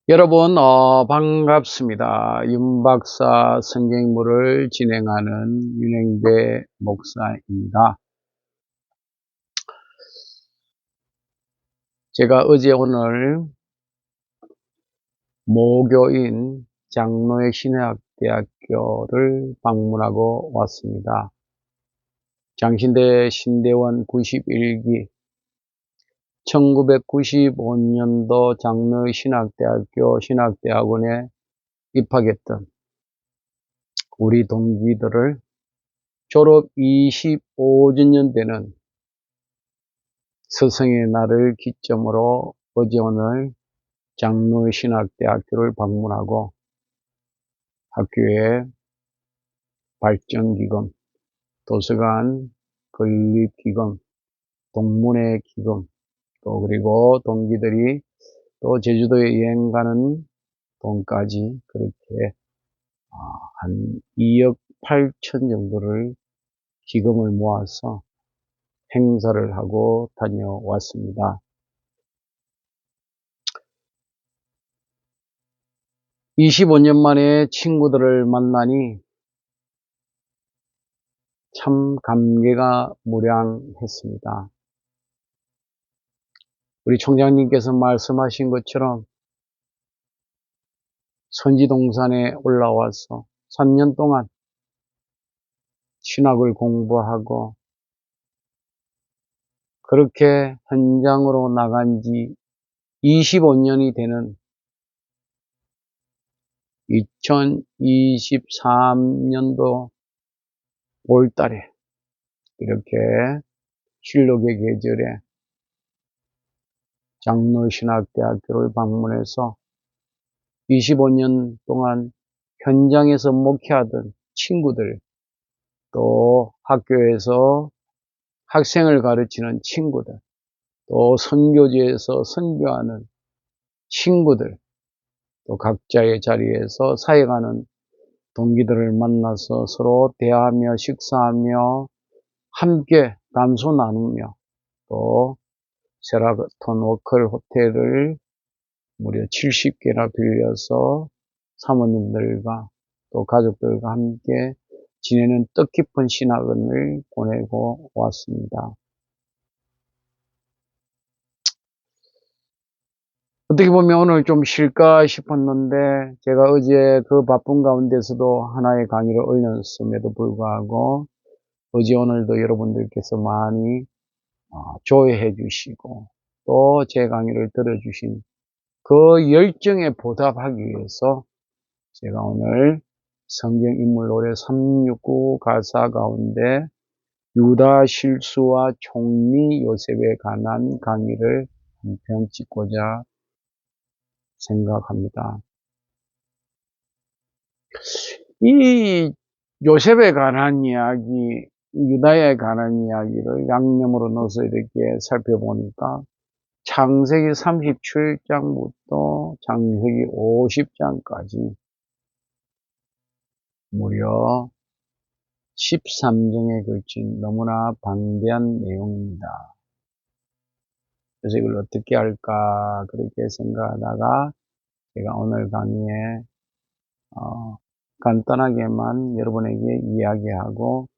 여러분, 반갑습니다. 윤 박사 성경인물을 진행하는 윤행배 목사입니다. 제가 어제 오늘 모교인 장로의 신학대학교를 방문하고 왔습니다. 장신대 신대원 91기 1995년도 장로의 신학대학교 신학대학원에 입학했던 우리 동기들을 졸업 25주년 되는 스승의 날을 기점으로 어제 오늘 장로신학대학교를 방문하고 학교의 발전기금, 도서관 건립기금, 동문회 기금, 또 그리고 동기들이 또 제주도에 여행 가는 돈까지 그렇게 한 2억 8천 정도를 기금을 모아서 행사를 하고 다녀왔습니다. 25년 만에 친구들을 만나니 참 감개가 무량했습니다. 우리 총장님께서 말씀하신 것처럼 선지동산에 올라와서 3년 동안 신학을 공부하고 그렇게 현장으로 나간 지 25년이 되는 2023년도 5월달에 이렇게 실록의 계절에 장로신학대학교를 방문해서 25년 동안 현장에서 목회하던 친구들, 또 학교에서 학생을 가르치는 친구들, 또 선교지에서 선교하는 친구들, 또 각자의 자리에서 사역하는 동기들을 만나서 서로 대화하며 식사하며 함께 담소 나누며 또 세라톤 워컬 호텔을 무려 70개나 빌려서 사모님들과 또 가족들과 함께 지내는 뜻깊은 신학원을 보내고 왔습니다. 어떻게 보면 오늘 좀 쉴까 싶었는데 제가 어제 그 바쁜 가운데서도 하나의 강의를 올렸음에도 불구하고 어제 오늘도 여러분들께서 많이 조회해 주시고 또 제 강의를 들어주신 그 열정에 보답하기 위해서 제가 오늘 성경인물 노래 369 가사 가운데 유다 실수와 총리 요셉에 관한 강의를 한 편 찍고자 생각합니다. 이 요셉에 관한 이야기, 유다에 관한 이야기를 양념으로 넣어서 이렇게 살펴보니까 창세기 37장부터 창세기 50장까지 무려 13장에 걸친 너무나 방대한 내용입니다. 그래서 이걸 어떻게 할까 그렇게 생각하다가 제가 오늘 강의에 간단하게만 여러분에게 이야기하고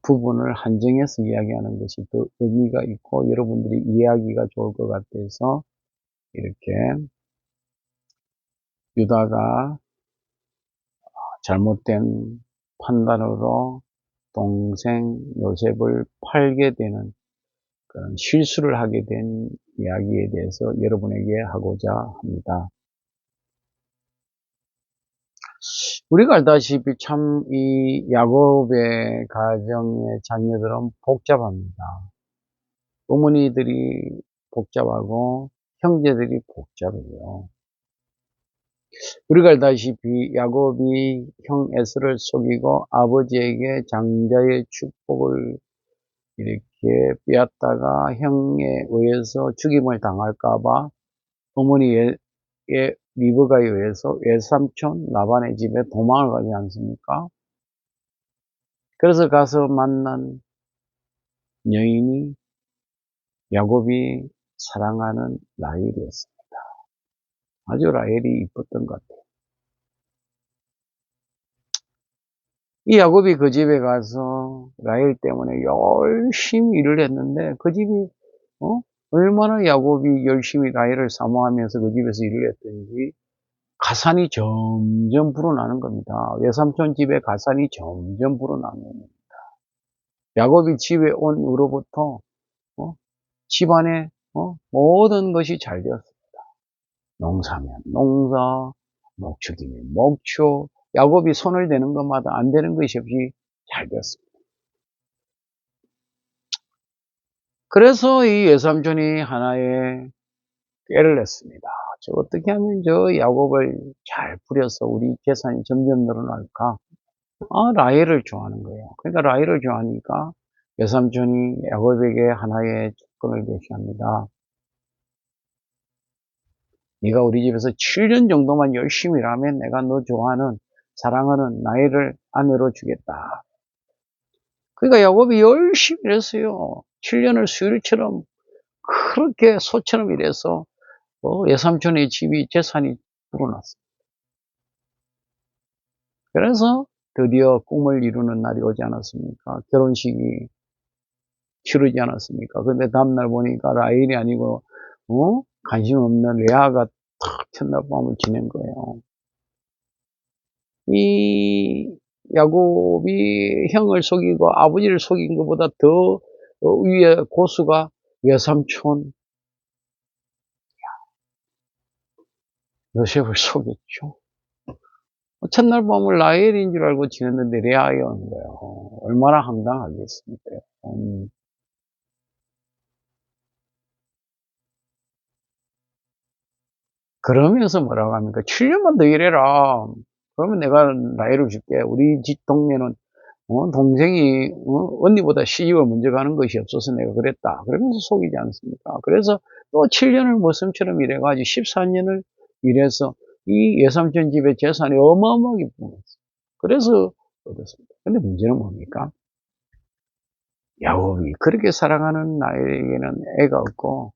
부분을 한정해서 이야기하는 것이 더 의미가 있고 여러분들이 이해하기가 좋을 것 같아서 이렇게 유다가 잘못된 판단으로 동생 요셉을 팔게 되는 그런 실수를 하게 된 이야기에 대해서 여러분에게 하고자 합니다. 우리가 알다시피 참 이 야곱의 가정의 자녀들은 복잡합니다. 어머니들이 복잡하고 형제들이 복잡해요. 우리가 알다시피 야곱이 형 에서를 속이고 아버지에게 장자의 축복을 이렇게 빼앗다가 형에 의해서 죽임을 당할까봐 어머니의 리브가에 의해서 외삼촌 라반의 집에 도망을 가지 않습니까? 그래서 가서 만난 여인이 야곱이 사랑하는 라헬이었습니다. 아주 라헬이 이뻤던 것 같아요. 이 야곱이 그 집에 가서 라헬 때문에 열심히 일을 했는데 그 집이 어? 얼마나 야곱이 열심히 라헬을 사모하면서 그 집에서 일을 했던지 가산이 점점 불어나는 겁니다. 외삼촌 집에 가산이 점점 불어나는 겁니다. 야곱이 집에 온 후로부터 어? 집안에 모든 것이 잘 되었어요. 농사면 농사, 목축이면 목축, 야곱이 손을 대는 것마다 안 되는 것이 없이 잘 되었습니다. 그래서 이 외삼촌이 하나의 꾀를 냈습니다. 저 어떻게 하면 저 야곱을 잘 부려서 우리 재산이 점점 늘어날까? 라헬을 좋아하는 거예요. 그러니까 라헬을 좋아하니까 외삼촌이 야곱에게 하나의 조건을 제시합니다. 네가 우리 집에서 7년 정도만 열심히 일하면 내가 너 좋아하는 사랑하는 라헬을 아내로 주겠다. 그러니까 야곱이 열심히 일했어요. 7년을 수일처럼 그렇게 소처럼 일해서 외삼촌의 집이 재산이 불어났어요. 그래서 드디어 꿈을 이루는 날이 오지 않았습니까? 결혼식이 치르지 않았습니까? 근데 다음날 보니까 라헬이 아니고 관심 없는 레아가 탁 첫날 밤을 지낸 거예요. 이 야곱이 형을 속이고 아버지를 속인 것보다 더 위에 고수가 외삼촌 요셉을 속였죠. 첫날 밤을 라헬인 줄 알고 지냈는데 레아였는 거예요. 얼마나 황당하겠습니까? 그러면서 뭐라고 합니까? 7년만 더 일해라. 그러면 내가 라헬을 줄게. 우리 집 동네는 동생이 언니보다 시집을 먼저 가는 것이 없어서 내가 그랬다. 그러면서 속이지 않습니까? 그래서 또 7년을 모습처럼 일해가지고 14년을 일해서 이 외삼촌 집의 재산이 어마어마하게 불어났어요. 그래서 얻었습니다. 근데 문제는 뭡니까? 야곱이 그렇게 사랑하는 라헬에게는 애가 없고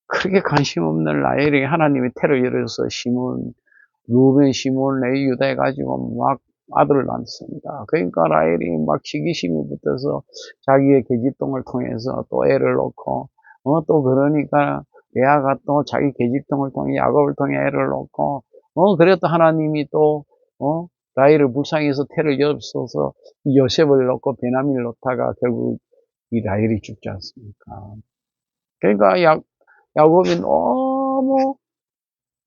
그렇게 관심 없는 라헬에게 하나님의 태를 열어서 시몬, 루벤, 시몬, 레위, 유다 해가지고 막 아들을 낳습니다. 그러니까 라헬이 막 시기심이 붙어서 자기의 계집동을 통해서 또 애를 낳고, 또 그러니까 레아가 또 자기 계집동을 통해 야곱을 통해 애를 낳고, 그래도 하나님이 또, 라헬을 불쌍해서 태를 엽서서 요셉을 낳고 베냐민을 낳다가 결국 이 라헬이 죽지 않습니까? 그러니까 야곱이 너무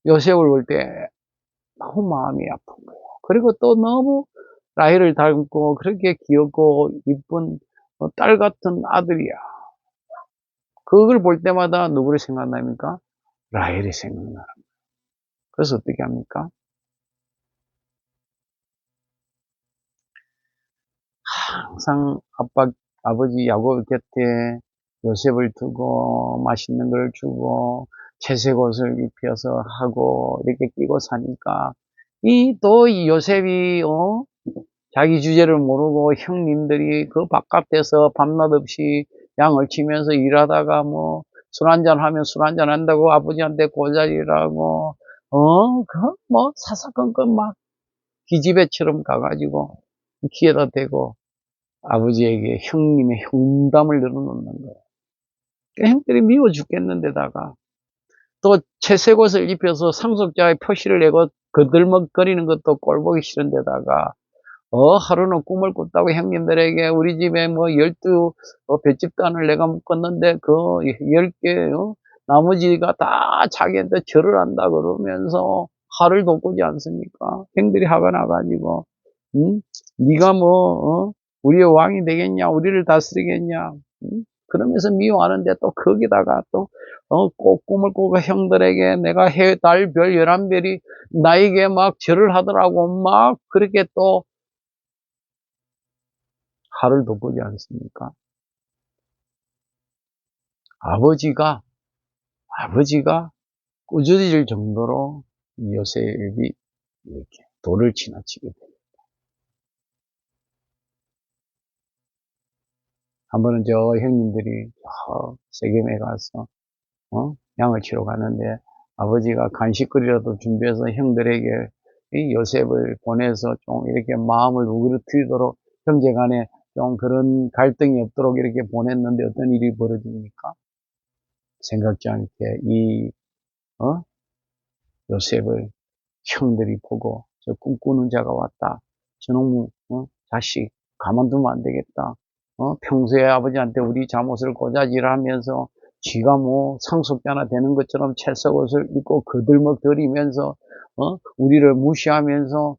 요셉을 볼 때 너무 마음이 아픈 거예요. 그리고 또 너무 라헬을 닮고 그렇게 귀엽고 이쁜 딸 같은 아들이야. 그걸 볼 때마다 누구를 생각납니까? 라헬이 생각나는. 그래서 어떻게 합니까? 항상 아버지 야곱 곁에 요셉을 두고 맛있는 걸 주고 채색 옷을 입혀서 하고 이렇게 끼고 사니까 이 요셉이 자기 주제를 모르고 형님들이 그 바깥에서 밤낮 없이 양을 치면서 일하다가 뭐 술 한잔 하면 술 한잔 한다고 아버지한테 고자리라고 그 뭐 사사건건 막 기집애처럼 가가지고 귀에다 대고 아버지에게 형님의 흉담을 늘어놓는 거예요. 형들이 미워 죽겠는데다가 또 채색 옷을 입혀서 상속자의 표시를 내고 거들먹거리는 것도 꼴보기 싫은데다가 하루는 꿈을 꿨다고 형님들에게 우리 집에 뭐 12 볏집단을 내가 묶었는데 그 10개 나머지가 다 자기한테 절을 한다 그러면서 화를 돋구지 않습니까? 형들이 화가 나가지고 응? 네가 뭐 우리의 왕이 되겠냐 우리를 다스리겠냐 응? 그러면서 미워하는데 또 거기다가 또 꼭 꿈을 꾸고 형들에게 내가 해, 달, 별, 11별이 나에게 막 절을 하더라고 막 그렇게 또 화를 돋구지 않습니까? 아버지가, 아버지가 꾸짖을 정도로 요셉이 이렇게 돌을 지나치게 됩니다. 한 번은 저 형님들이 세겜에 가서, 양을 치러 가는데 아버지가 간식거리라도 준비해서 형들에게 이 요셉을 보내서 좀 이렇게 마음을 우그러뜨리도록 형제간에 좀 그런 갈등이 없도록 이렇게 보냈는데 어떤 일이 벌어집니까? 생각지 않게 이 요셉을 형들이 보고 저 꿈꾸는 자가 왔다. 저놈 자식 가만두면 안 되겠다. 평소에 아버지한테 우리 잠옷을 고자질하면서 지가 뭐 상속자나 되는 것처럼 채색 옷을 입고 거들먹거리면서 우리를 무시하면서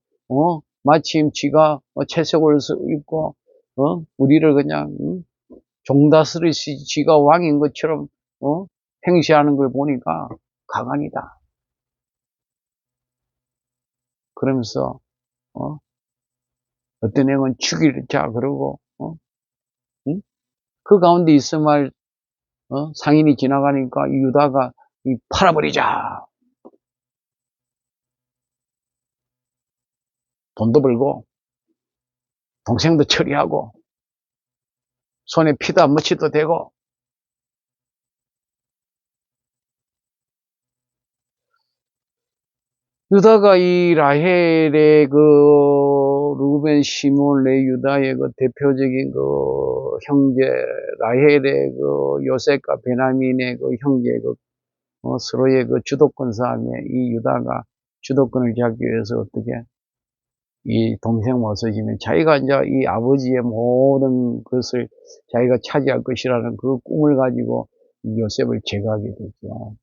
마침 지가 채색 옷을 입고 우리를 그냥 종다스리시 지가 왕인 것처럼 행시하는 걸 보니까 가관이다. 그러면서 어? 어떤 형은 죽이자 그러고 응? 그 가운데 이스마엘 상인이 지나가니까 유다가 팔아버리자. 돈도 벌고 동생도 처리하고 손에 피도 안 묻혀도 되고. 유다가 이 라헬의 루벤, 시몬, 레 유다의 대표적인 형제 라헬의 요셉과 베냐민의 형제 서로의 주도권 싸움에 이 유다가 주도권을 잡기 위해서 어떻게 이 동생 모서지면 자기가 이제 이 아버지의 모든 것을 자기가 차지할 것이라는 그 꿈을 가지고 요셉을 제거하게 되죠.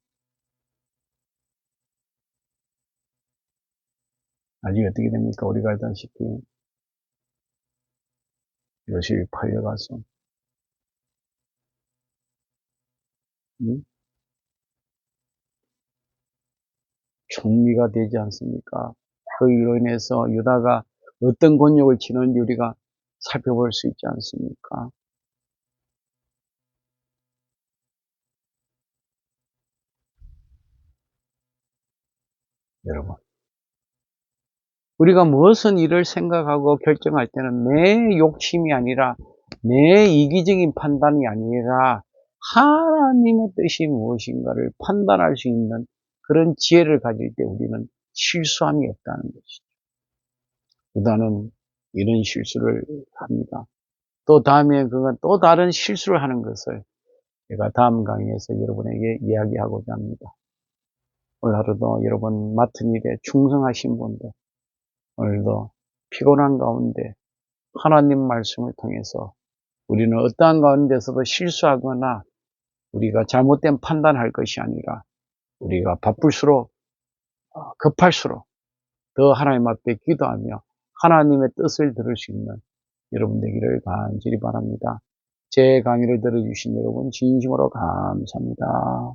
나중에 어떻게 됩니까? 우리가 알다시피 요셉이 팔려가서 총리가 되지 않습니까? 그 일로 인해서 유다가 어떤 곤욕을 치는지 우리가 살펴볼 수 있지 않습니까? 여러분, 우리가 무슨 일을 생각하고 결정할 때는 내 욕심이 아니라 내 이기적인 판단이 아니라 하나님의 뜻이 무엇인가를 판단할 수 있는 그런 지혜를 가질 때 우리는 실수함이 없다는 것이죠. 유다는 이런 실수를 합니다. 또 다음에 그가 또 다른 실수를 하는 것을 제가 다음 강의에서 여러분에게 이야기하고자 합니다. 오늘 하루도 여러분 맡은 일에 충성하신 분들, 오늘도 피곤한 가운데 하나님 말씀을 통해서 우리는 어떠한 가운데서도 실수하거나 우리가 잘못된 판단할 것이 아니라 우리가 바쁠수록 급할수록 더 하나님 앞에 기도하며 하나님의 뜻을 들을 수 있는 여러분 되기를 간절히 바랍니다. 제 강의를 들어주신 여러분 진심으로 감사합니다.